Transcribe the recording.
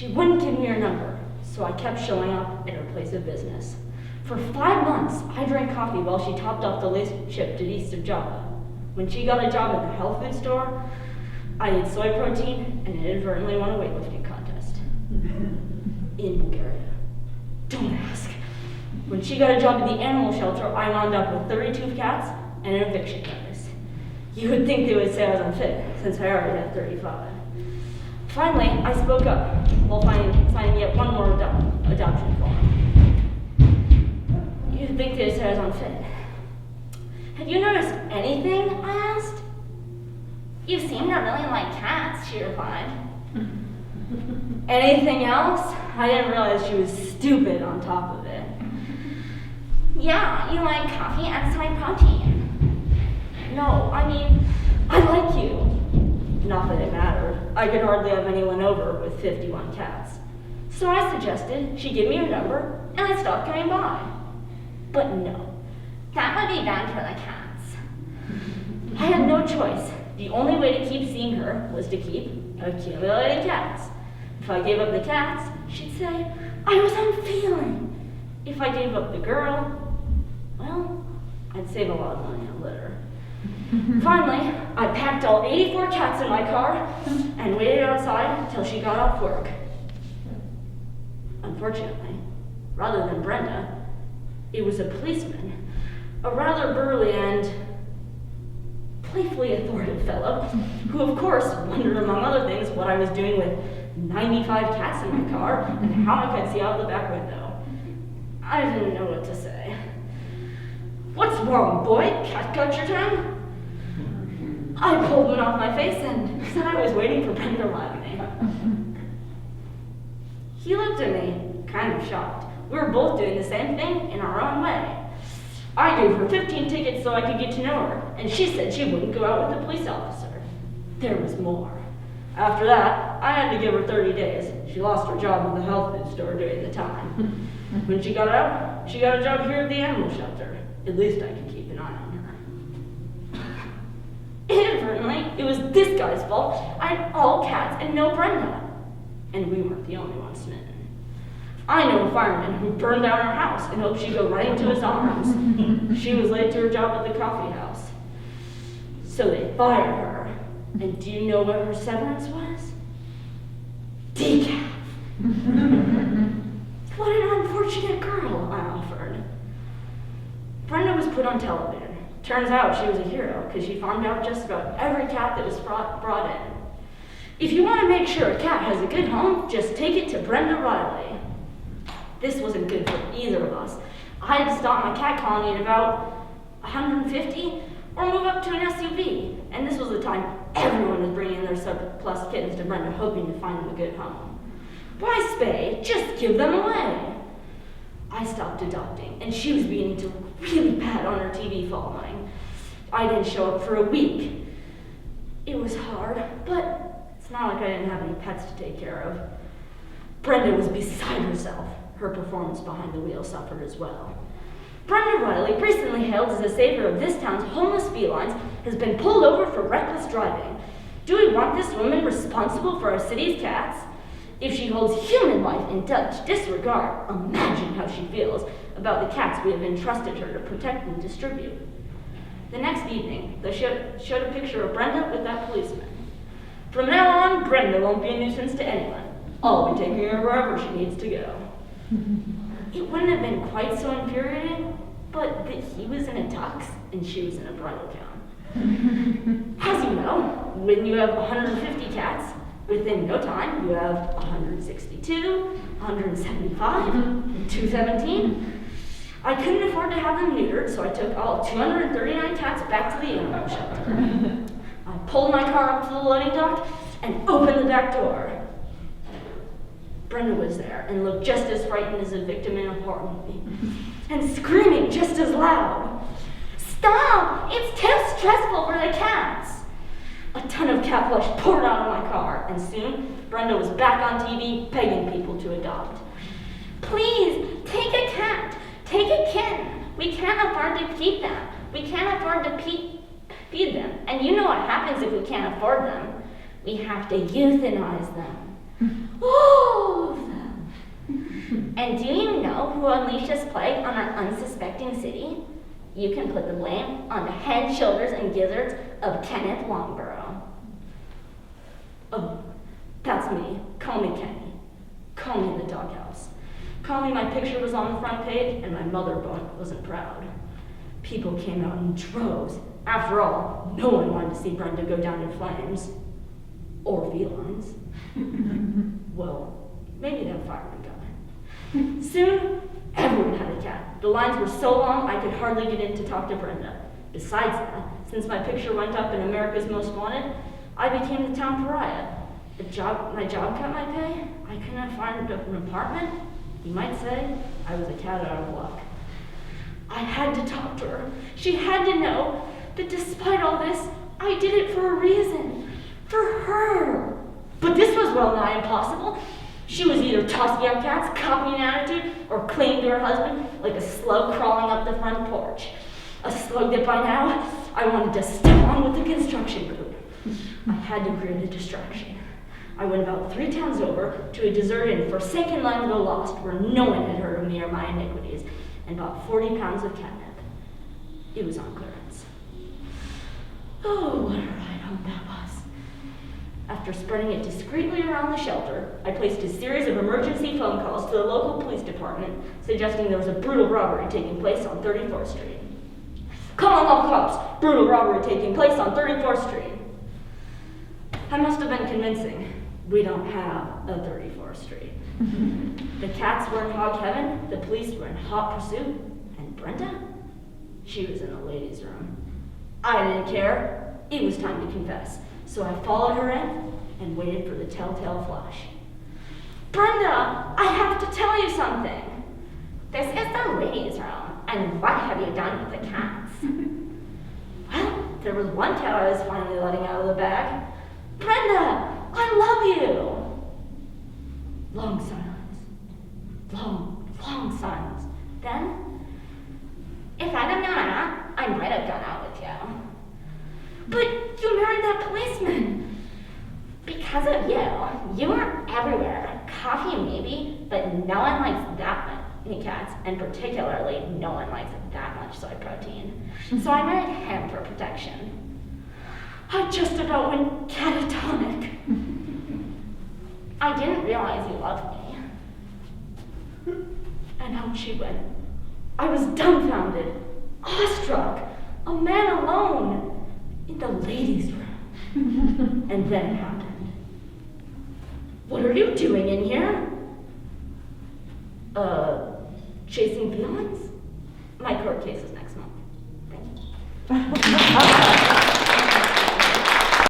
She wouldn't give me her number, so I kept showing up at her place of business. For 5 months, I drank coffee while she topped off the list shipped east of Java. When she got a job at the health food store, I ate soy protein and inadvertently won a weightlifting contest. In Bulgaria. Don't ask. When she got a job at the animal shelter, I wound up with 32 cats and an eviction notice. You would think they would say I was unfit, since I already had 35. Finally, I spoke up while signing yet one more adoption form. You'd think they would say I was unfit. Have you noticed anything? I asked. You seem to really like cats, she replied. Anything else? I didn't realize she was stupid on top of it. Yeah, you like coffee and soy protein. No, I mean, I like you. Not that it mattered. I could hardly have anyone over with 51 cats. So I suggested she give me her number and I stopped coming by. But no, that would be bad for the cats. I had no choice. The only way to keep seeing her was to keep accumulating cats. If I gave up the cats, she'd say, I was unfeeling. If I gave up the girl, well, I'd save a lot of money on litter. Finally, I packed all 84 cats in my car and waited outside until she got off work. Unfortunately, rather than Brenda, it was a policeman, a rather burly and playfully authoritative fellow, who of course wondered among other things what I was doing with 95 cats in my car and how I could see out the back window. I didn't know what to say. What's wrong, boy? Cat got your tongue? I pulled one off my face and said I was waiting for Brenda Lively. He looked at me, kind of shocked. We were both doing the same thing in our own way. I gave her 15 tickets so I could get to know her, and she said she wouldn't go out with a police officer. There was more. After that, I had to give her 30 days. She lost her job at the health food store during the time. When she got out, she got a job here at the animal shelter. At least I could keep an eye on her. Inadvertently, it was this guy's fault. I had all cats and no Brenda. And we weren't the only ones smitten. I know a fireman who burned down her house and hoped she'd go right into his arms. She was late to her job at the coffee house. So they fired her. And do you know what her severance was? Decaf. What an unfortunate girl, I offered. Brenda was put on television. Turns out she was a hero because she farmed out just about every cat that was brought in. If you want to make sure a cat has a good home, just take it to Brenda Riley. This wasn't good for either of us. I had to stop my cat colony at about 150 or move up to an SUV. And this was the time everyone was bringing their surplus kittens to Brenda, hoping to find them a good home. Why spay? Just give them away. I stopped adopting, and she was beginning to look really bad on her TV following. I didn't show up for a week. It was hard, but it's not like I didn't have any pets to take care of. Brenda was beside herself. Her performance behind the wheel suffered as well. Brenda Riley, recently hailed as the savior of this town's homeless felines, has been pulled over for reckless driving. Do we want this woman responsible for our city's cats? If she holds human life in such disregard, imagine how she feels about the cats we have entrusted her to protect and distribute. The next evening, they showed a picture of Brenda with that policeman. From now on, Brenda won't be a nuisance to anyone. I'll be taking her wherever she needs to go. It wouldn't have been quite so infuriating, but that he was in a tux and she was in a bridal gown. As you know, when you have 150 cats, within no time you have 162, 175, and 217. I couldn't afford to have them neutered, so I took all 239 cats back to the animal shelter. I pulled my car up to the loading dock and opened the back door. Brenda was there and looked just as frightened as a victim in a horror movie, and screaming just as loud. Stop! It's too stressful for the cats! A ton of cat flesh poured out of my car, and soon Brenda was back on TV begging people to adopt. Please, take a cat, take a kitten. We can't afford to keep them. We can't afford to feed them. And you know what happens if we can't afford them. We have to euthanize them. All of them. And do you know who unleashed this plague on our unsuspecting city? You can put the blame on the head, shoulders, and gizzards of Kenneth Longborough. Oh, that's me. Call me Kenny. Call me the doghouse. Call me my picture was on the front page and my mother wasn't proud. People came out in droves. After all, no one wanted to see Brenda go down in flames. Or felines. Well, maybe that fireman guy. Soon, everyone had a cat. The lines were so long I could hardly get in to talk to Brenda. Besides that, since my picture went up in America's Most Wanted, I became the town pariah. My job cut my pay. I couldn't find an apartment. You might say I was a cat out of luck. I had to talk to her. She had to know that despite all this, I did it for a reason. For her. But this was well nigh impossible. She was either tossing out cats, copying attitude, or clinging to her husband like a slug crawling up the front porch. A slug that by now I wanted to step on with the construction boot. I had to create a distraction. I went about 3 towns over to a deserted and forsaken land of the lost where no one had heard of me or my iniquities, and bought 40 pounds of catnip. It was on clearance. Oh, what a ride home that was. After spreading it discreetly around the shelter, I placed a series of emergency phone calls to the local police department suggesting there was a brutal robbery taking place on 34th Street. Come on, all cops! Brutal robbery taking place on 34th Street. I must have been convincing. We don't have a 34th Street. The cats were in hog heaven, the police were in hot pursuit, and Brenda? She was in the ladies' room. I didn't care. It was time to confess. So I followed her in and waited for the telltale flash. Brenda, I have to tell you something. This is the ladies' room, and what have you done with the cats? Well, there was one cat I was finally letting out of the bag. Brenda, I love you. Long silence. Long silence. Then, if I'd have known that, I might have gone out with you. But you married that policeman. Because of you. You were everywhere. Coffee maybe, but no one likes that many cats, and particularly no one likes that much soy protein. So I married him for protection. I just about went catatonic. I didn't realize you loved me. And out she went. I was dumbfounded, awestruck, a man alone, in the ladies' room. And then it happened. What are you doing in here? Chasing felines? My court case is next month.